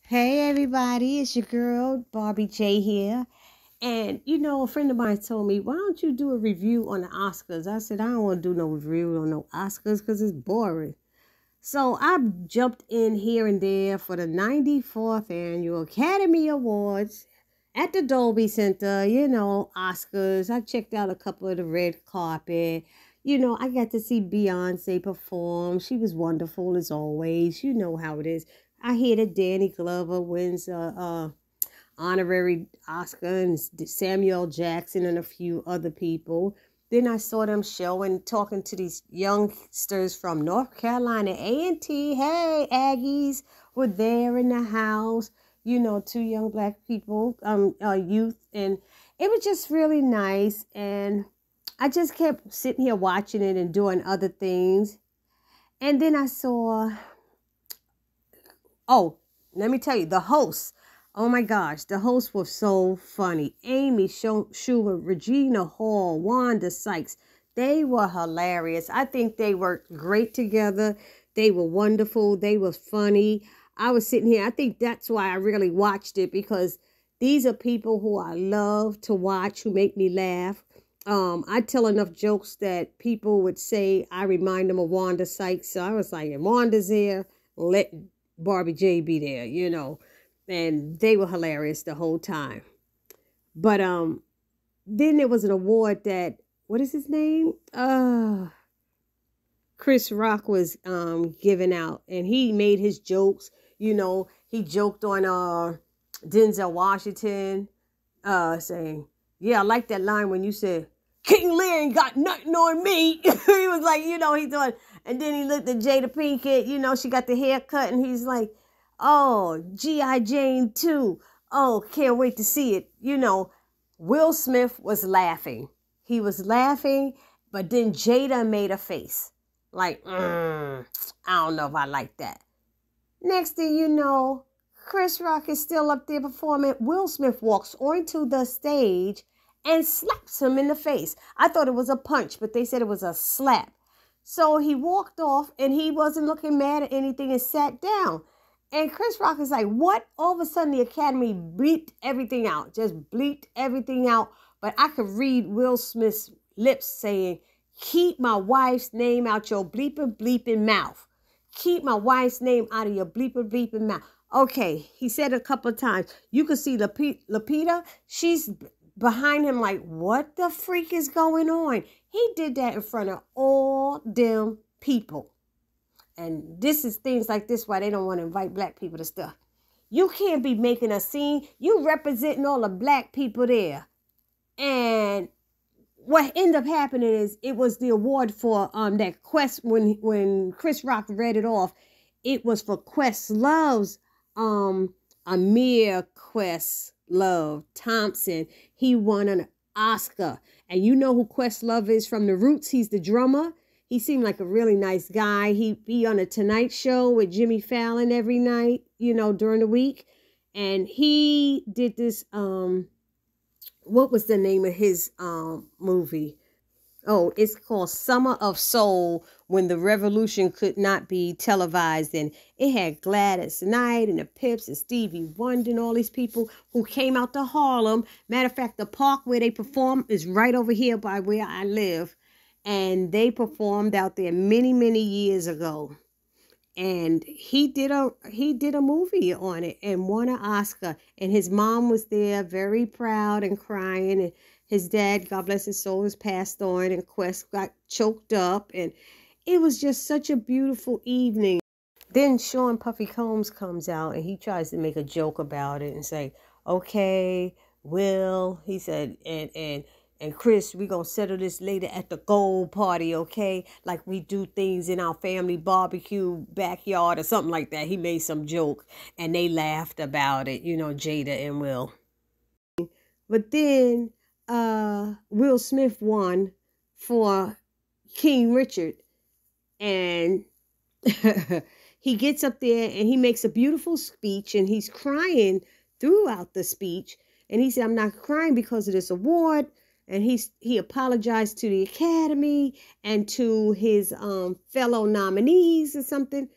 Hey everybody, it's your girl Barbie J here. And a friend of mine told me, why don't you do a review on the Oscars? I said, I don't want to do no review on no Oscars because it's boring. So I jumped in here and there for the 94th Annual Academy Awards at the Dolby Center, Oscars. I checked out a couple of the red carpet. I got to see Beyonce perform. She was wonderful as always. You know how it is. I hear that Danny Glover wins honorary Oscar and Samuel Jackson and a few other people. Then I saw them showing, talking to these youngsters from North Carolina, A&T. Hey, Aggies were there in the house. Two young black people, youth. And it was just really nice. And I just kept sitting here watching it and doing other things. And then I saw, let me tell you, the hosts. Oh my gosh, the hosts were so funny. Amy Schumer, Regina Hall, Wanda Sykes. They were hilarious. I think they worked great together. They were wonderful. They were funny. I was sitting here. I think that's why I really watched it, because these are people who I love to watch, who make me laugh. I tell enough jokes that people would say I remind them of Wanda Sykes. So I was like, if Wanda's there, let Barbie J be there, and they were hilarious the whole time. But then there was an award that, what is his name? Chris Rock was giving out, and he made his jokes. He joked on Denzel Washington, saying, "Yeah, I like that line when you said King Lear ain't got nothing on me." He was like, he doing, and then he looked at Jada Pinkett. She got the haircut, and he's like, "Oh, G.I. Jane 2. Oh, can't wait to see it." Will Smith was laughing. He was laughing, but then Jada made a face. Like, I don't know if I like that. Next thing you know, Chris Rock is still up there performing. Will Smith walks onto the stage and slaps him in the face. I thought it was a punch, but they said it was a slap. So he walked off, and he wasn't looking mad at anything and sat down. And Chris Rock is like, what? All of a sudden, the Academy bleeped everything out. Just bleeped everything out. But I could read Will Smith's lips saying, "Keep my wife's name out your bleeping mouth. Keep my wife's name out of your bleeping mouth." Okay, he said it a couple of times. You could see Lupita. She's behind him like, what the freak is going on? He did that in front of all them people. And this is things like this why they don't want to invite black people to stuff. You can't be making a scene. You representing all the black people there. And what ended up happening is it was the award for that Quest, when Chris Rock read it off, it was for Questlove's Amir Questlove Thompson. He won an Oscar. And you know who Questlove is from The Roots? He's the drummer. He seemed like a really nice guy. He be on a Tonight Show with Jimmy Fallon every night, during the week. And he did this, what was the name of his movie? Oh, it's called Summer of Soul, when the revolution could not be televised. And it had Gladys Knight and the Pips and Stevie Wonder and all these people who came out to Harlem. Matter of fact, the park where they perform is right over here by where I live. And they performed out there many, many years ago. And he did a movie on it and won an Oscar. And his mom was there, very proud and crying. And his dad, God bless his soul, has passed on. And Quest got choked up. And it was just such a beautiful evening. Then Sean Puffy Combs comes out and he tries to make a joke about it and say, "Okay, Will," he said, and Chris, we're going to settle this later at the gold party, okay? Like we do things in our family barbecue backyard or something like that. He made some joke and they laughed about it, Jada and Will. But then Will Smith won for King Richard. And he gets up there and he makes a beautiful speech and he's crying throughout the speech. And he said, "I'm not crying because of this award." And he apologized to the Academy and to his fellow nominees or something.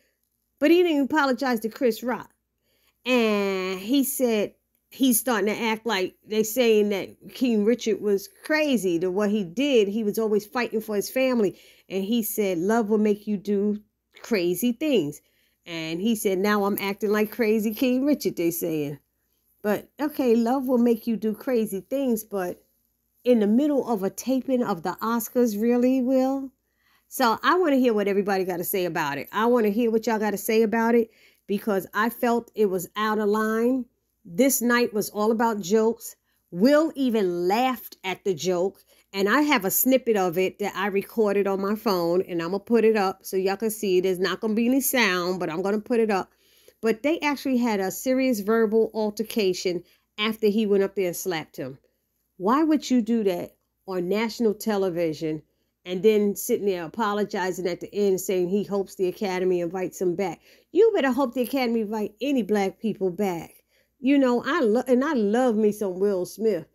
But he didn't apologize to Chris Rock. And he said he's starting to act like they saying that King Richard was crazy to what he did. He was always fighting for his family. And he said, love will make you do crazy things. And he said, now I'm acting like crazy King Richard, they saying. But okay, love will make you do crazy things, but in the middle of a taping of the Oscars, really, Will? So I want to hear what everybody got to say about it. I want to hear what y'all got to say about it because I felt it was out of line. This night was all about jokes. Will even laughed at the joke. And I have a snippet of it that I recorded on my phone, and I'm going to put it up so y'all can see. There's not going to be any sound, but I'm going to put it up. But they actually had a serious verbal altercation after he went up there and slapped him. Why would you do that on national television and then sitting there apologizing at the end saying he hopes the Academy invites him back? You better hope the Academy invite any black people back. You know, I love me some Will Smith.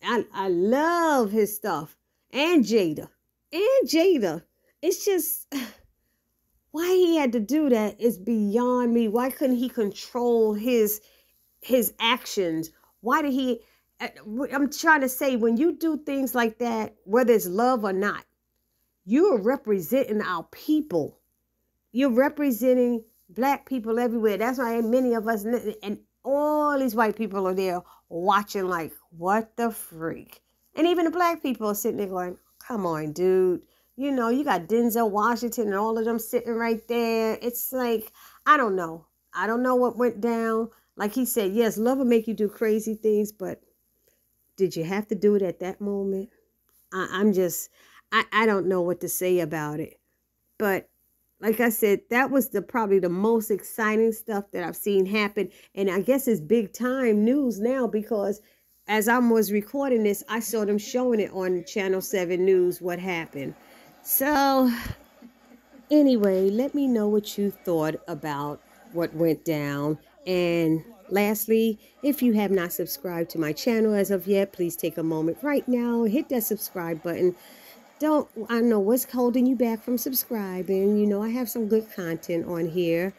I love his stuff. And Jada. It's just why he had to do that is beyond me. Why couldn't he control his actions? Why did he I'm trying to say, when you do things like that, whether it's love or not, you are representing our people. You're representing black people everywhere. That's why many of us, and all these white people are there watching like, what the freak? And even the black people are sitting there going, come on, dude. You know, you got Denzel Washington and all of them sitting right there. It's like, I don't know. I don't know what went down. Like he said, yes, love will make you do crazy things, but did you have to do it at that moment? I don't know what to say about it. But like I said, that was probably the most exciting stuff that I've seen happen. And I guess it's big time news now because as I was recording this, I saw them showing it on Channel 7 News, what happened. So anyway, let me know what you thought about what went down. And lastly, if you have not subscribed to my channel as of yet, please take a moment right now, hit that subscribe button. I know what's holding you back from subscribing. You know, I have some good content on here.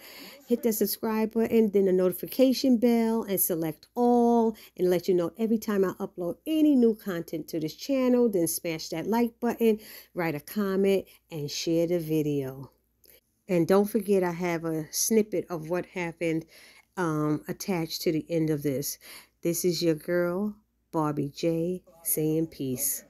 Hit that subscribe button, then the notification bell, and select all, and let you know every time I upload any new content to this channel. Then smash that like button, write a comment, and share the video. And don't forget, I have a snippet of what happened attached to the end of this. This is your girl, Barbie J, saying peace.